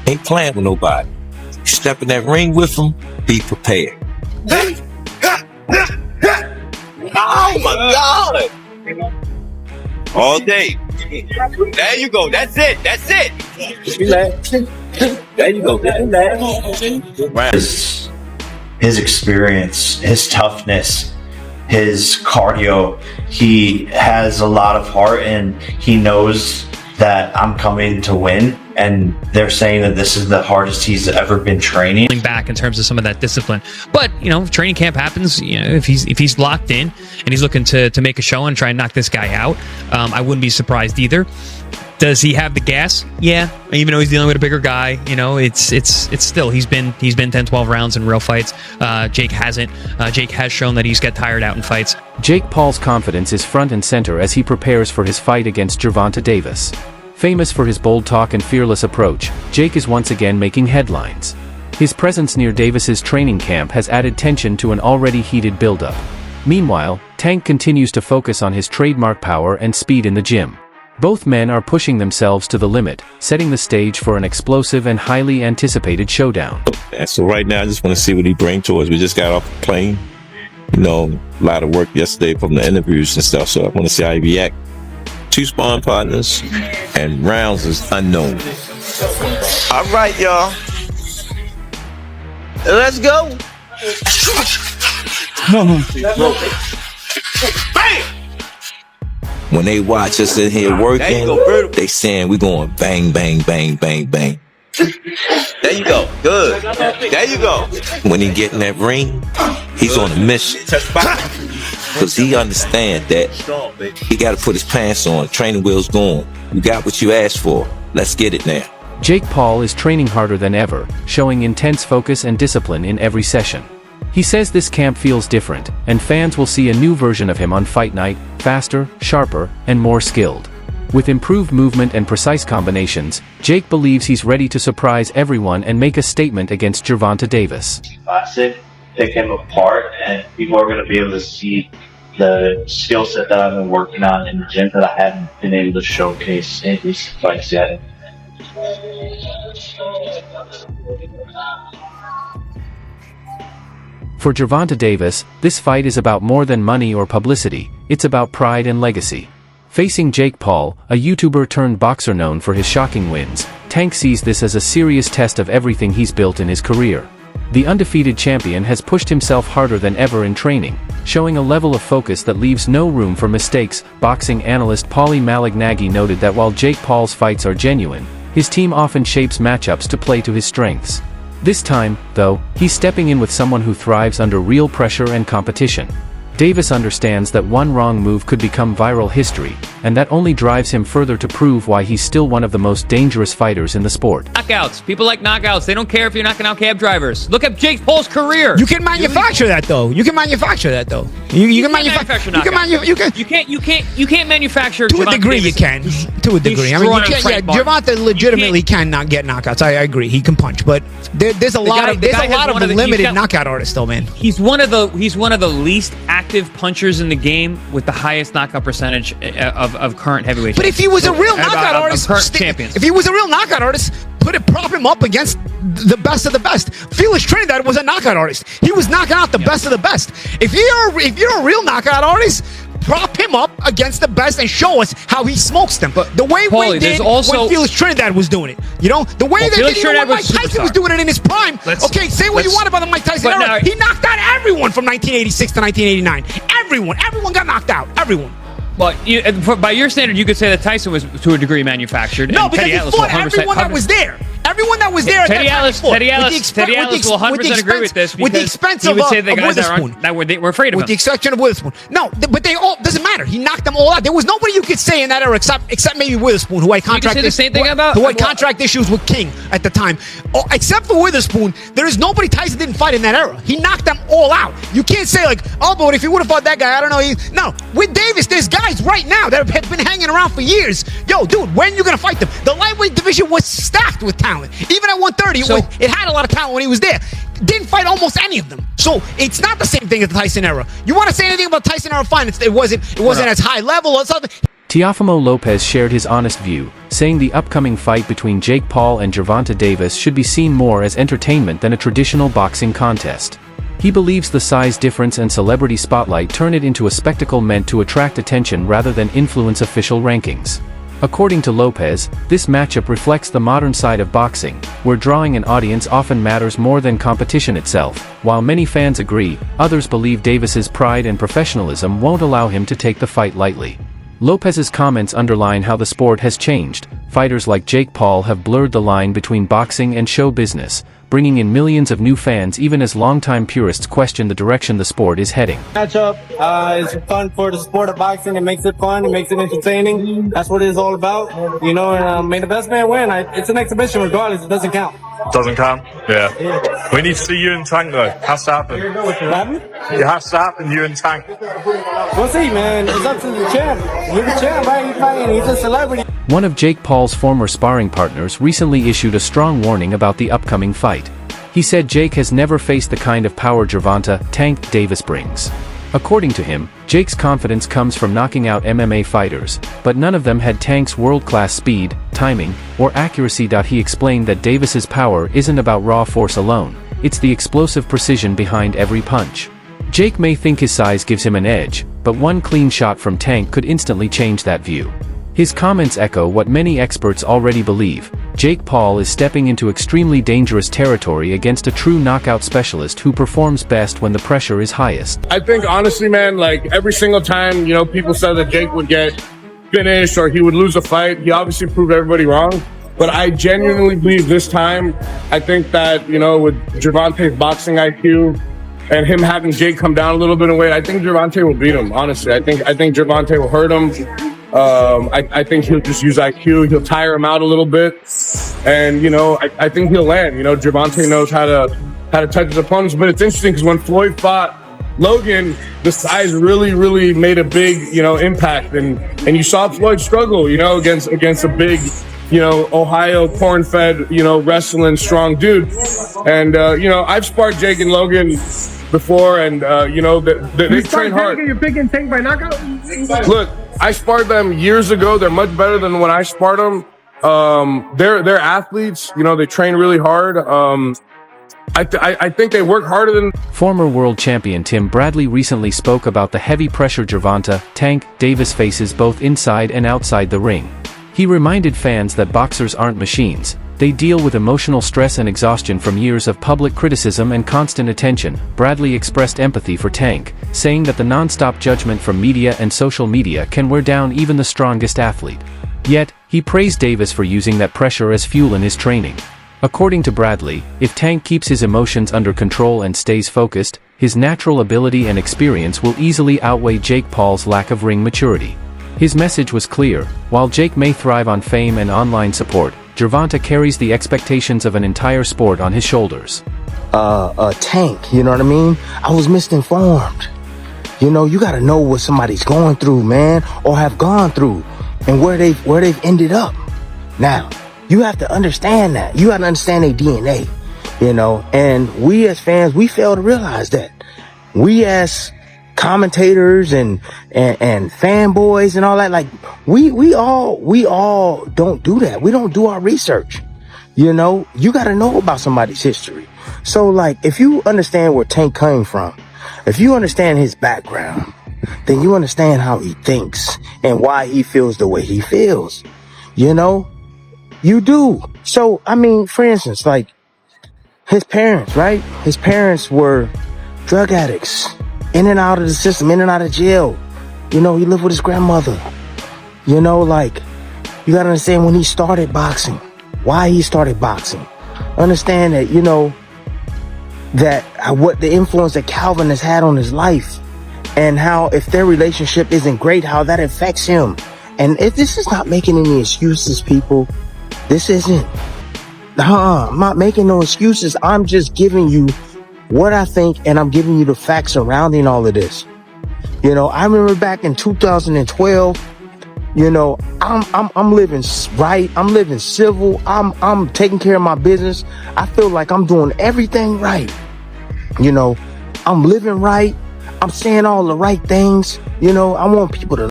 Ain't playing with nobody. You step in that ring with him, be prepared. Oh my God! All day. There you go. That's it. That's it. Relax. There you go. Relax. His experience, his toughness, his cardio, he has a lot of heart, and he knows that I'm coming to win. And they're saying that this is the hardest he's ever been training. Back in terms of some of that discipline, but if training camp happens, if he's locked in and he's looking to make a show and try and knock this guy out, I wouldn't be surprised either. Does he have the gas? Yeah, even though he's dealing with a bigger guy, it's still he's been 10-12 rounds in real fights. Jake hasn't. Jake has shown that he's got tired out in fights. Jake Paul's confidence is front and center as he prepares for his fight against Gervonta Davis. Famous for his bold talk and fearless approach, Jake is once again making headlines. His presence near Davis's training camp has added tension to an already heated buildup. Meanwhile, Tank continues to focus on his trademark power and speed in the gym. Both men are pushing themselves to the limit, setting the stage for an explosive and highly anticipated showdown. So right now, I just want to see what he brings to us. We just got off the plane. A lot of work yesterday from the interviews and stuff, so I want to see how he react. 2 sparring partners, and rounds is unknown. All right, y'all. Let's go. Bam! When they watch us in here working, they saying we going bang, bang, bang, bang, bang. There you go. Good. There you go. When he get in that ring, he's on a mission. Because he understands that he got to put his pants on, training wheels going. You got what you asked for. Let's get it now. Jake Paul is training harder than ever, showing intense focus and discipline in every session. He says this camp feels different, and fans will see a new version of him on fight night, faster, sharper, and more skilled. With improved movement and precise combinations, Jake believes he's ready to surprise everyone and make a statement against Gervonta Davis. Classic, pick him apart, and people are going to be able to see the skill set that I've been working on in the gym that I haven't been able to showcase in these fights yet. For Gervonta Davis, this fight is about more than money or publicity, it's about pride and legacy. Facing Jake Paul, a YouTuber turned boxer known for his shocking wins, Tank sees this as a serious test of everything he's built in his career. The undefeated champion has pushed himself harder than ever in training, showing a level of focus that leaves no room for mistakes. Boxing analyst Paulie Malignaggi noted that while Jake Paul's fights are genuine, his team often shapes matchups to play to his strengths. This time, though, he's stepping in with someone who thrives under real pressure and competition. Davis understands that one wrong move could become viral history, and that only drives him further to prove why he's still one of the most dangerous fighters in the sport. Knockouts. People like knockouts. They don't care if you're knocking out cab drivers. Look at Jake Paul's career. You can manufacture that though. You can manufacture that though. You can manufacture knockouts. You can't manufacture. To a degree, you can. To a degree. I mean, you can. Yeah, Gervonta legitimately can not get knockouts. I agree. He can punch, but there's a lot of limited knockout artists though, man. He's one of the least active punchers in the game with the highest knockout percentage of current heavyweights. But if he was a real knockout artist, champions. If he was a real knockout artist, prop him up against the best of the best. Felix Trinidad was a knockout artist. He was knocking out the best of the best. If you're a real knockout artist, prop him up against the best and show us how he smokes them. But the way Wayne did when Felix Trinidad was doing it. The way that Mike Tyson was doing it in his prime. Say what you want about the Mike Tyson era. He knocked out everyone from 1986 to 1989. Everyone got knocked out. Everyone. Well, by your standard, you could say that Tyson was to a degree manufactured. No, and because Teddy he fought everyone that was there. Everyone that was there at Teddy that Ellis, time Teddy Ellis will 100% agree with this with the because expense he of would say the guys Witherspoon. that were afraid of With him. the exception of Witherspoon. No, but they all doesn't matter. He knocked them all out. There was nobody you could say in that era except maybe Witherspoon, who had contract issues with King at the time. Except for Witherspoon, there is nobody Tyson didn't fight in that era. He knocked them all out. You can't say but if he would have fought that guy, I don't know. No, with Davis, there's guys right now that have been hanging around for years. Yo, dude, when are you gonna fight them? The lightweight division was stacked with talent. Even at 130, it had a lot of talent when he was there. Didn't fight almost any of them. So it's not the same thing as the Tyson era. You want to say anything about Tyson era? Fine. It wasn't as high level or something. Teofimo Lopez shared his honest view, saying the upcoming fight between Jake Paul and Gervonta Davis should be seen more as entertainment than a traditional boxing contest. He believes the size difference and celebrity spotlight turn it into a spectacle meant to attract attention rather than influence official rankings. According to Lopez, this matchup reflects the modern side of boxing, where drawing an audience often matters more than competition itself. While many fans agree, others believe Davis's pride and professionalism won't allow him to take the fight lightly. Lopez's comments underline how the sport has changed. Fighters like Jake Paul have blurred the line between boxing and show business, bringing in millions of new fans even as longtime purists question the direction the sport is heading. Matchup is fun for the sport of boxing. It makes it fun. It makes it entertaining. That's what it is all about. You know, and may the best man win. It's an exhibition regardless. It doesn't count. Doesn't count? Yeah. We need to see you and Tank though. Has to happen. It has to happen, you and Tank. We'll see, man. It's up to the champ. You're the champ, right? You're fighting. He's a celebrity. One of Jake Paul's former sparring partners recently issued a strong warning about the upcoming fight. He said Jake has never faced the kind of power Gervonta "Tank" Davis brings. According to him, Jake's confidence comes from knocking out MMA fighters, but none of them had Tank's world-class speed, timing, or accuracy. He explained that Davis's power isn't about raw force alone, it's the explosive precision behind every punch. Jake may think his size gives him an edge, but one clean shot from Tank could instantly change that view. His comments echo what many experts already believe. Jake Paul is stepping into extremely dangerous territory against a true knockout specialist who performs best when the pressure is highest. I think honestly, man, like every single time, you know, people said that Jake would get finished or he would lose a fight, he obviously proved everybody wrong. But I genuinely believe this time, I think that, you know, with Gervonta's boxing IQ and him having Jake come down a little bit in weight, I think Gervonta will beat him, honestly. I think Gervonta will hurt him. I think he'll just use IQ. He'll tire him out a little bit, and you know, I think he'll land. You know, Gervonta knows how to touch his opponents. But it's interesting because when Floyd fought Logan, the size really made a big, you know, impact, and you saw Floyd struggle, you know, against a big, you know, Ohio corn-fed, you know, wrestling strong dude. And you know, I've sparred Jake and Logan before, and you know, they train hard. You're picking Tank by knockout? Look, I sparred them years ago. They're much better than when I sparred them. They're athletes. You know, they train really hard. I think they work harder than... Former world champion Tim Bradley recently spoke about the heavy pressure Gervonta "Tank" Davis faces both inside and outside the ring. He reminded fans that boxers aren't machines. They deal with emotional stress and exhaustion from years of public criticism and constant attention. Bradley expressed empathy for Tank, saying that the non-stop judgment from media and social media can wear down even the strongest athlete. Yet, he praised Davis for using that pressure as fuel in his training. According to Bradley, if Tank keeps his emotions under control and stays focused, his natural ability and experience will easily outweigh Jake Paul's lack of ring maturity. His message was clear: while Jake may thrive on fame and online support, Gervonta carries the expectations of an entire sport on his shoulders. Tank, you know what I mean? I was misinformed. You know, you gotta know what somebody's going through, man, or have gone through, and where they've ended up. Now, you have to understand that. You gotta understand their DNA, you know, and we as fans, we fail to realize that. We as commentators and fanboys and all that, like we all don't do that. We don't do our research. You know, you got to know about somebody's history. So like, if you understand where Tank came from, if you understand his background, then you understand how he thinks and why he feels the way he feels. You know, you do. So I mean, for instance, like his parents, right? His parents were drug addicts, in and out of the system, in and out of jail. You know, he lived with his grandmother. You know, like, you gotta understand when he started boxing, why he started boxing. Understand that, you know, that what the influence that Calvin has had on his life, and how if their relationship isn't great, how that affects him. And if this is not making any excuses, people, this isn't. I'm not making no excuses. I'm just giving you what I think, and I'm giving you the facts surrounding all of this. You know, I remember back in 2012, you know, I'm living right. I'm living civil. I'm taking care of my business. I feel like I'm doing everything right. You know, I'm living right. I'm saying all the right things. You know, I want people to